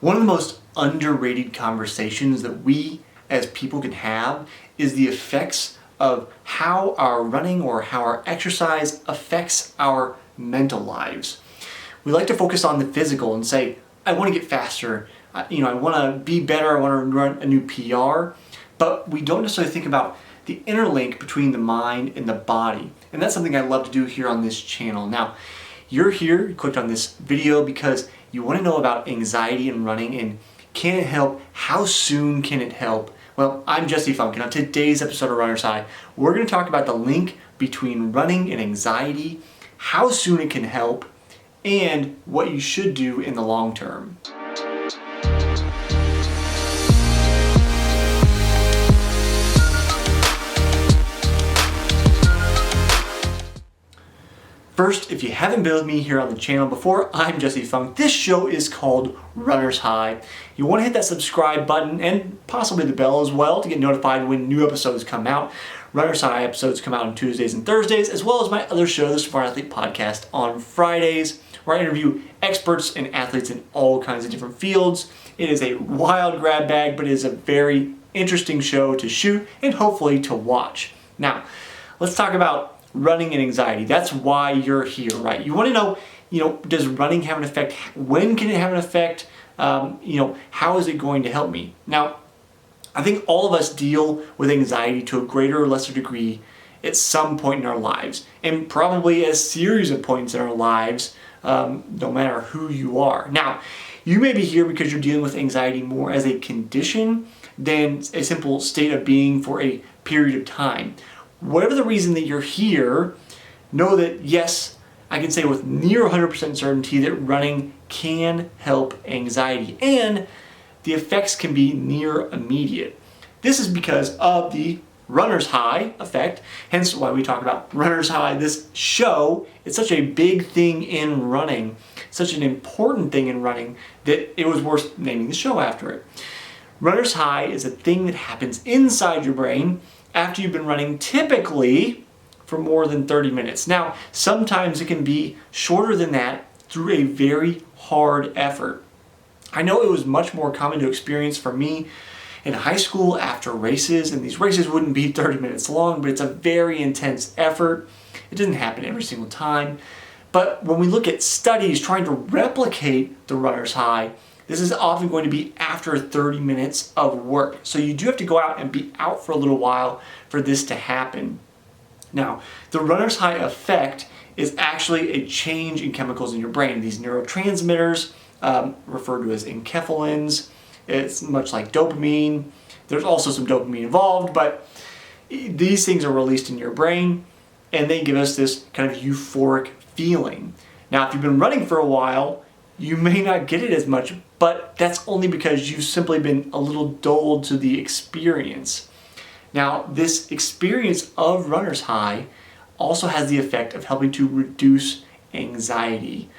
One of the most underrated conversations that we as people can have is the effects of how our running or how our exercise affects our mental lives. We like to focus on the physical and say, I want to get faster, I want to be better, I want to run a new PR, but we don't necessarily think about the interlink between the mind and the body. And that's something I love to do here on this channel. Now, you're here, you clicked on this video because you want to know about anxiety and running and can it help? How soon can it help? Well, I'm Jesse Funk, and on today's episode of Runner's High, we're going to talk about the link between running and anxiety, how soon it can help, and what you should do in the long term. First, if you haven't been with me here on the channel before, I'm Jesse Funk. This show is called Runner's High. You want to hit that subscribe button and possibly the bell as well to get notified when new episodes come out. Runner's High episodes come out on Tuesdays and Thursdays, as well as my other show, the Smart Athlete Podcast, on Fridays, where I interview experts and athletes in all kinds of different fields. It is a wild grab bag, but it is a very interesting show to shoot and hopefully to watch. Now, let's talk about running and anxiety. That's why you're here, right? You want to know, does running have an effect? When can it have an effect? How is it going to help me? Now, I think all of us deal with anxiety to a greater or lesser degree at some point in our lives, and probably a series of points in our lives, no matter who you are. Now, you may be here because you're dealing with anxiety more as a condition than a simple state of being for a period of time. Whatever the reason that you're here, know that yes, I can say with near 100% certainty that running can help anxiety, and the effects can be near immediate. This is because of the runner's high effect, hence why we talk about runner's high. This show, it's such a big thing in running, such an important thing in running, that it was worth naming the show after it. Runner's high is a thing that happens inside your brain after you've been running, typically for more than 30 minutes. Now, sometimes it can be shorter than that through a very hard effort. I know it was much more common to experience for me in high school after races, and these races wouldn't be 30 minutes long, but it's a very intense effort. It doesn't happen every single time. But when we look at studies trying to replicate the runner's high, this is often going to be after 30 minutes of work. So you do have to go out and be out for a little while for this to happen. Now, the runner's high effect is actually a change in chemicals in your brain. These neurotransmitters, referred to as enkephalins, it's much like dopamine. There's also some dopamine involved, but these things are released in your brain and they give us this kind of euphoric feeling. Now, if you've been running for a while, you may not get it as much, but that's only because you've simply been a little dulled to the experience. Now, this experience of runner's high also has the effect of helping to reduce anxiety,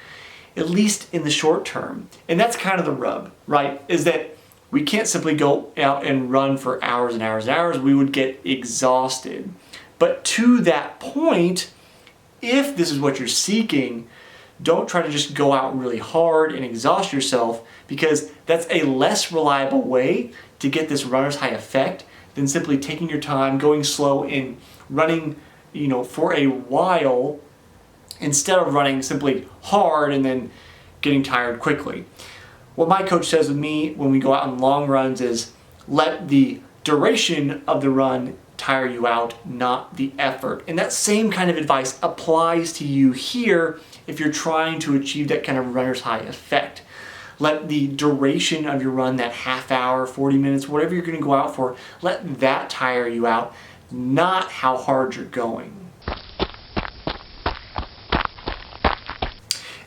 at least in the short term. And that's kind of the rub, right? Is that we can't simply go out and run for hours and hours and hours. We would get exhausted. But to that point, if this is what you're seeking, don't try to just go out really hard and exhaust yourself, because that's a less reliable way to get this runner's high effect than simply taking your time, going slow and running, for a while instead of running simply hard and then getting tired quickly. What my coach says with me when we go out on long runs is let the duration of the run tire you out, not the effort. And that same kind of advice applies to you here if you're trying to achieve that kind of runner's high effect. Let the duration of your run, that half hour, 40 minutes, whatever you're going to go out for, let that tire you out, not how hard you're going.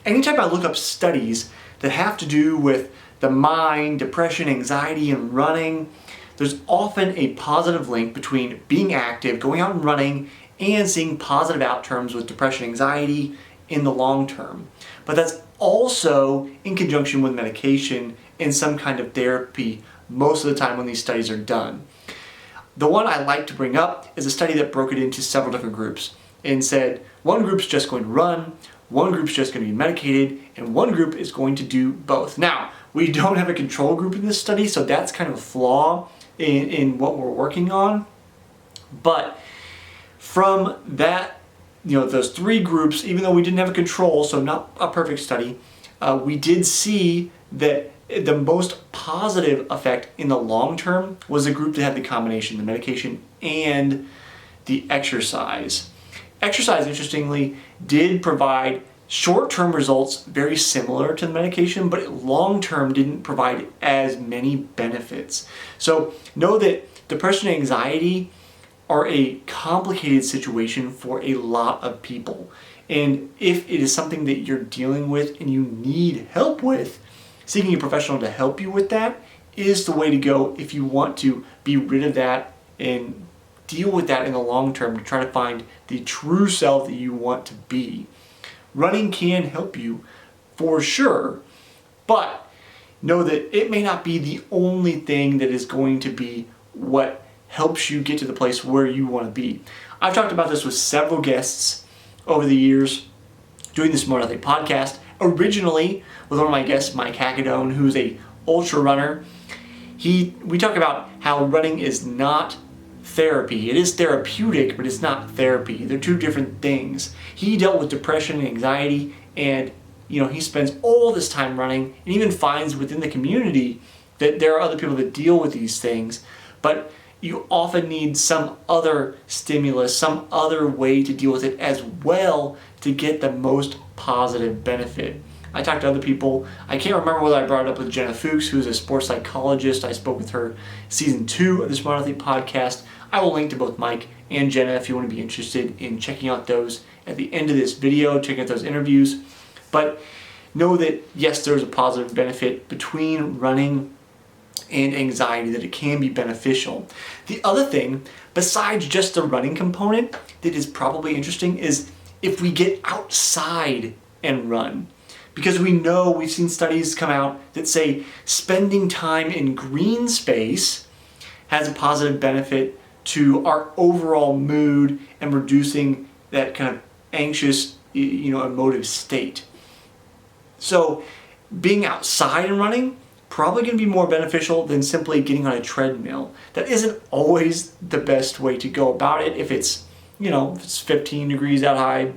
Anytime I look up studies that have to do with the mind, depression, anxiety, and running, there's often a positive link between being active, going out and running, and seeing positive outcomes with depression, anxiety in the long term. But that's also in conjunction with medication and some kind of therapy most of the time when these studies are done. The one I like to bring up is a study that broke it into several different groups and said one group's just going to run, one group's just going to be medicated, and one group is going to do both. Now, We don't have a control group in this study, so that's kind of a flaw in what we're working on. But from that, those 3 groups, even though we didn't have a control, so not a perfect study, we did see that the most positive effect in the long term was the group that had the combination, the medication and the exercise. Exercise, interestingly, did provide short-term results very similar to the medication, but long-term didn't provide as many benefits. So know that depression and anxiety are a complicated situation for a lot of people. And if it is something that you're dealing with and you need help with, seeking a professional to help you with that is the way to go if you want to be rid of that and deal with that in the long term to try to find the true self that you want to be. Running can help you for sure, but know that it may not be the only thing that is going to be what helps you get to the place where you want to be. I've talked about this with several guests over the years doing the Smart Athlete podcast. Originally with one of my guests, Mike Hackadone, who's a ultra runner. We talk about how running is not therapy. It is therapeutic, but it's not therapy. They're 2 different things. He dealt with depression and anxiety, and he spends all this time running, and even finds within the community that there are other people that deal with these things, but you often need some other stimulus, some other way to deal with it as well to get the most positive benefit. I talked to other people. I can't remember whether I brought it up with Jenna Fuchs, who's a sports psychologist. I spoke with her season 2 of the Smart Athlete podcast. I will link to both Mike and Jenna if you want to be interested in checking out those at the end of this video, checking out those interviews. But know that yes, there's a positive benefit between running and anxiety, that it can be beneficial. The other thing, besides just the running component, that is probably interesting is if we get outside and run. Because we've seen studies come out that say spending time in green space has a positive benefit to our overall mood and reducing that kind of anxious, emotive state. So being outside and running, probably going to be more beneficial than simply getting on a treadmill. That isn't always the best way to go about it. If it's, if it's 15 degrees outside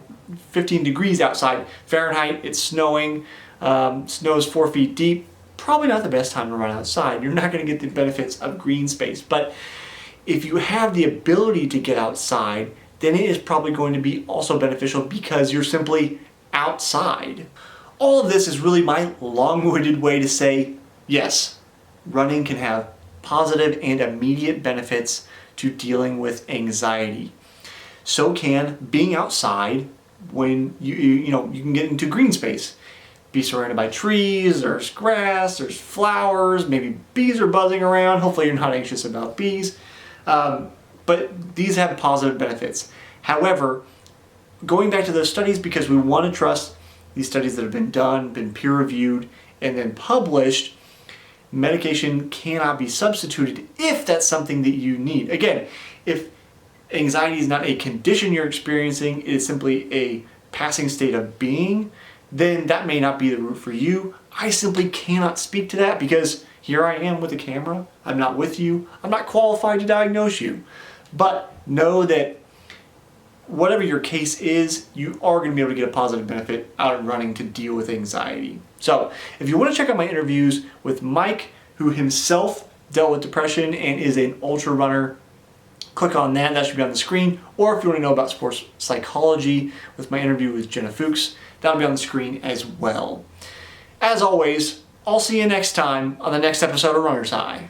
Fahrenheit, it's snowing, snow's 4 feet deep, probably not the best time to run outside. You're not going to get the benefits of green space. But if you have the ability to get outside, then it is probably going to be also beneficial because you're simply outside. All of this is really my long-winded way to say, yes, running can have positive and immediate benefits to dealing with anxiety. So can being outside when you can get into green space. Be surrounded by trees, there's grass, there's flowers, maybe bees are buzzing around. Hopefully you're not anxious about bees. But these have positive benefits. However, going back to those studies, because we want to trust these studies that have been done, been peer-reviewed, and then published, medication cannot be substituted if that's something that you need. Again, if anxiety is not a condition you're experiencing, it is simply a passing state of being, then that may not be the route for you. I simply cannot speak to that because here I am with a camera. I'm not with you. I'm not qualified to diagnose you. But know that whatever your case is, you are going to be able to get a positive benefit out of running to deal with anxiety. So if you want to check out my interviews with Mike, who himself dealt with depression and is an ultra runner, click on that. That should be on the screen. Or if you want to know about sports psychology with my interview with Jenna Fuchs, that'll be on the screen as well. As always, I'll see you next time on the next episode of Runner's High.